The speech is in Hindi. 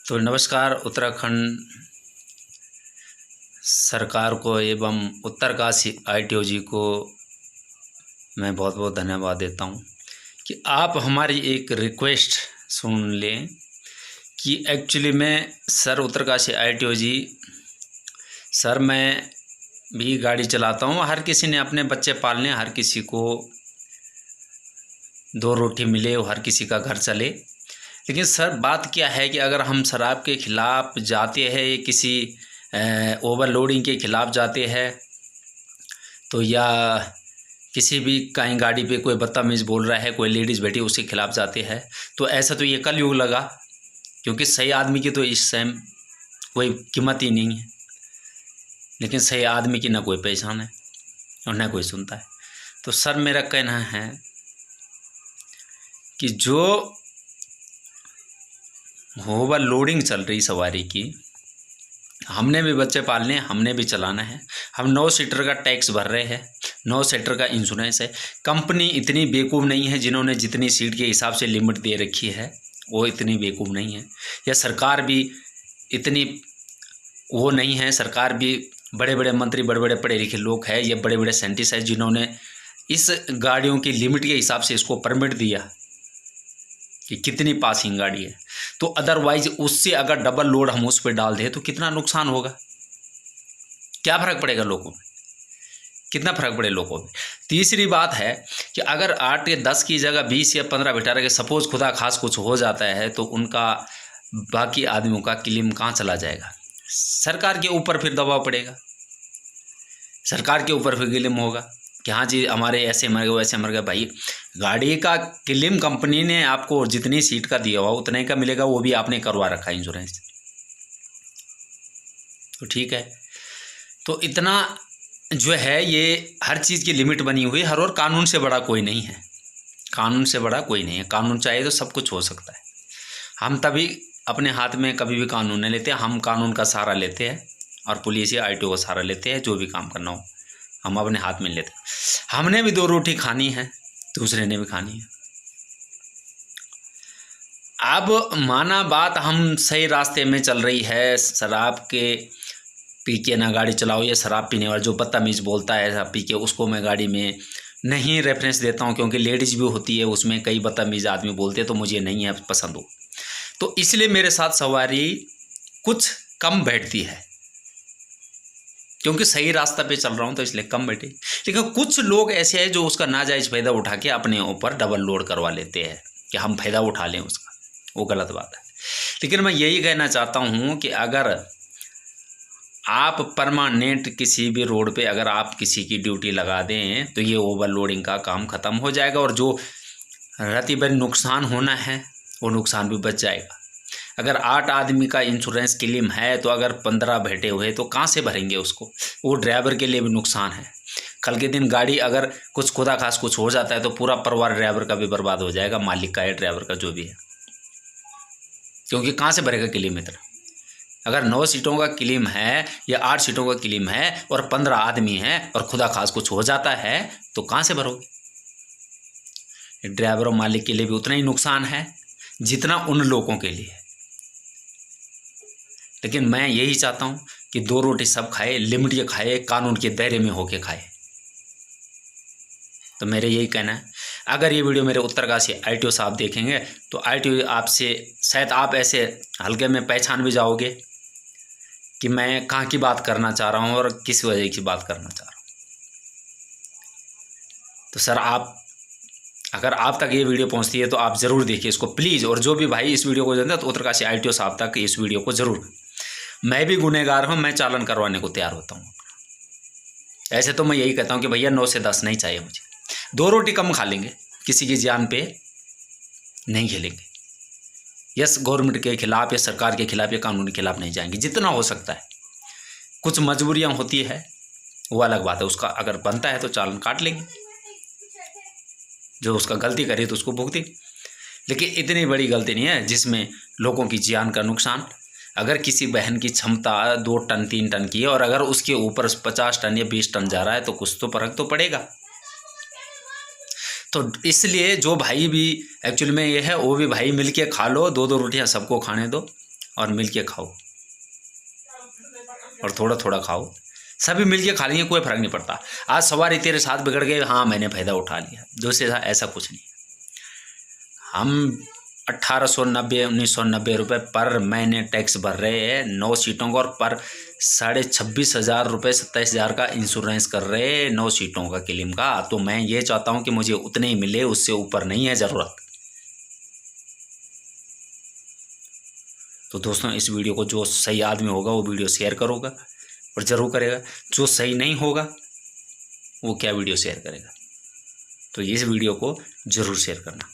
तो नमस्कार। उत्तराखंड सरकार को एवं उत्तरकाशी आईटीओजी को मैं बहुत बहुत धन्यवाद देता हूं कि आप हमारी एक रिक्वेस्ट सुन लें कि एक्चुअली में सर उत्तरकाशी आईटीओजी सर मैं भी गाड़ी चलाता हूं। हर किसी ने अपने बच्चे पालने, हर किसी को दो रोटी मिले, हर किसी का घर चले। लेकिन सर बात क्या है कि अगर हम शराब के ख़िलाफ़ जाते हैं, किसी ओवरलोडिंग के ख़िलाफ़ जाते हैं, तो या किसी भी कहीं गाड़ी पे कोई बदतमीज़ बोल रहा है, कोई लेडीज़ बैठी उसके खिलाफ़ जाते हैं, तो ऐसा तो ये कलयुग लगा, क्योंकि सही आदमी की तो इस टाइम कोई कीमत ही नहीं है। लेकिन सही आदमी की ना कोई पहचान है और ना कोई सुनता है। तो सर मेरा कहना है कि जो ओवरलोडिंग चल रही सवारी की, हमने भी बच्चे पालने, हमने भी चलाना है। हम 9 सीटर का टैक्स भर रहे हैं, 9 सीटर का इंश्योरेंस है। कंपनी इतनी बेवकूफ़ नहीं है जिन्होंने जितनी सीट के हिसाब से लिमिट दे रखी है, वो इतनी बेवकूफ़ नहीं है। या सरकार भी इतनी वो नहीं है। सरकार भी बड़े बड़े मंत्री, बड़े बड़े पढ़े लिखे लोग हैं, ये बड़े बड़े साइंटिस्ट हैं जिन्होंने इस गाड़ियों की लिमिट के हिसाब से इसको परमिट दिया कि कितनी पासिंग गाड़ी है। तो अदरवाइज उससे अगर डबल लोड हम उस पर डाल दें तो कितना नुकसान होगा, क्या फ़र्क पड़ेगा लोगों में, कितना फ़र्क पड़े लोगों में। तीसरी बात है कि अगर 8 या 10 की जगह 20 या 15 बिठा रहे, सपोज़ खुदा खास कुछ हो जाता है तो उनका बाकी आदमियों का क्लेम कहाँ चला जाएगा? सरकार के ऊपर फिर दबाव पड़ेगा, सरकार के ऊपर फिर क्लेम होगा कि हाँ जी हमारे ऐसे मर गए, वैसे मर गए। भाई गाड़ी का क्लेम कंपनी ने आपको जितनी सीट का दिया हुआ उतने का मिलेगा, वो भी आपने करवा रखा है इंश्योरेंस, तो ठीक है। तो इतना जो है, ये हर चीज़ की लिमिट बनी हुई है, और कानून से बड़ा कोई नहीं है, कानून से बड़ा कोई नहीं है। कानून चाहिए तो सब कुछ हो सकता है। हम तभी अपने हाथ में कभी भी कानून नहीं लेते, हम कानून का सहारा लेते हैं और पुलिस या आईटीओ का सहारा लेते हैं। जो भी काम करना हो हम अपने हाथ में लेते हैं। हमने भी 2 रोटी खानी है, दूसरे ने भी खानी है। अब माना बात हम सही रास्ते में चल रही है, शराब के पी के ना गाड़ी चलाओ, या शराब पीने वाला जो बदतमीज़ बोलता है शराब पी के, उसको मैं गाड़ी में नहीं रेफरेंस देता हूँ, क्योंकि लेडीज़ भी होती है उसमें, कई बदतमीज़ आदमी बोलते हैं, तो मुझे नहीं है पसंद हो। तो इसलिए मेरे साथ सवारी कुछ कम बैठती है, क्योंकि सही रास्ता पे चल रहा हूँ तो इसलिए कम बैठे। लेकिन कुछ लोग ऐसे हैं जो उसका नाजायज़ फ़ायदा उठा के अपने ऊपर डबल लोड करवा लेते हैं कि हम फ़ायदा उठा लें उसका, वो गलत बात है। लेकिन मैं यही कहना चाहता हूँ कि अगर आप परमानेंट किसी भी रोड पे अगर आप किसी की ड्यूटी लगा दें तो ये ओवरलोडिंग का काम ख़त्म हो जाएगा, और जो रत्ती भर नुकसान होना है वो नुकसान भी बच जाएगा। अगर 8 आदमी का इंश्योरेंस क्लेम है तो अगर 15 बैठे हुए तो कहाँ से भरेंगे उसको? वो ड्राइवर के लिए भी नुकसान है। कल के दिन गाड़ी अगर कुछ खुदा खास कुछ हो जाता है तो पूरा परिवार ड्राइवर का भी बर्बाद हो जाएगा, मालिक का या ड्राइवर का जो भी है, क्योंकि कहाँ से भरेगा क्लेम इतना? अगर 9 सीटों का क्लेम है या 8 सीटों का क्लेम है और 15 आदमी हैं और खुदा खास कुछ हो जाता है तो कहाँ से भरोगे? ड्राइवर और मालिक के लिए भी उतना ही नुकसान है जितना उन लोगों के लिए है। लेकिन मैं यही चाहता हूँ कि 2 रोटी सब खाए, लिमिट ये खाए, कानून के दायरे में होके खाए। तो मेरे यही कहना है। अगर ये वीडियो मेरे उत्तरकाशी आईटीओ साहब देखेंगे तो आईटीओ आपसे शायद आप ऐसे हल्के में पहचान भी जाओगे कि मैं कहाँ की बात करना चाह रहा हूँ और किस वजह की बात करना चाह रहा हूँ। तो सर आप अगर आप तक ये वीडियो पहुँचती है तो आप ज़रूर देखिए इसको प्लीज़। और जो भी भाई इस वीडियो को जानते हैं तो उत्तरकाशी आईटीओ साहब तक इस वीडियो को ज़रूर। मैं भी गुनहगार हूँ, मैं चालान करवाने को तैयार होता हूँ। ऐसे तो मैं यही कहता हूँ कि भैया 9 से 10 नहीं चाहिए मुझे, 2 रोटी कम खा लेंगे, किसी की जान पे नहीं खेलेंगे। यस, गवर्नमेंट के खिलाफ़ या सरकार के खिलाफ़ या कानून के खिलाफ़ नहीं जाएंगे, जितना हो सकता है। कुछ मजबूरियाँ होती है वो अलग बात है, उसका अगर बनता है तो चालान काट लेंगे, जो उसका गलती करे तो उसको भुगते। लेकिन इतनी बड़ी गलती नहीं है जिसमें लोगों की जान का नुकसान। अगर किसी बहन की क्षमता 2 टन 3 टन की है और अगर उसके ऊपर 50 टन या 20 टन जा रहा है तो कुछ तो फर्क तो पड़ेगा। तो इसलिए जो भाई भी एक्चुअल में ये है, वो भी भाई मिल के खा लो, 2-2 रोटियाँ सबको खाने दो, और मिल के खाओ, और थोड़ा थोड़ा खाओ, सभी मिल के खा लेंगे, कोई फ़र्क नहीं पड़ता। आज सवारी तेरे साथ बिगड़ गए, हाँ मैंने फ़ायदा उठा लिया, जो से ऐसा कुछ नहीं। हम 1890-1990 रुपये पर महीने टैक्स भर रहे हैं 9 सीटों का, और पर 26,500 रुपये 27,000 का इंश्योरेंस कर रहे हैं 9 सीटों का क्लेम का। तो मैं ये चाहता हूँ कि मुझे उतने ही मिले, उससे ऊपर नहीं है ज़रूरत। तो दोस्तों इस वीडियो को जो सही आदमी होगा वो वीडियो शेयर करोगा और ज़रूर करेगा, जो सही नहीं होगा वो क्या वीडियो शेयर करेगा। तो इस वीडियो को ज़रूर शेयर करना।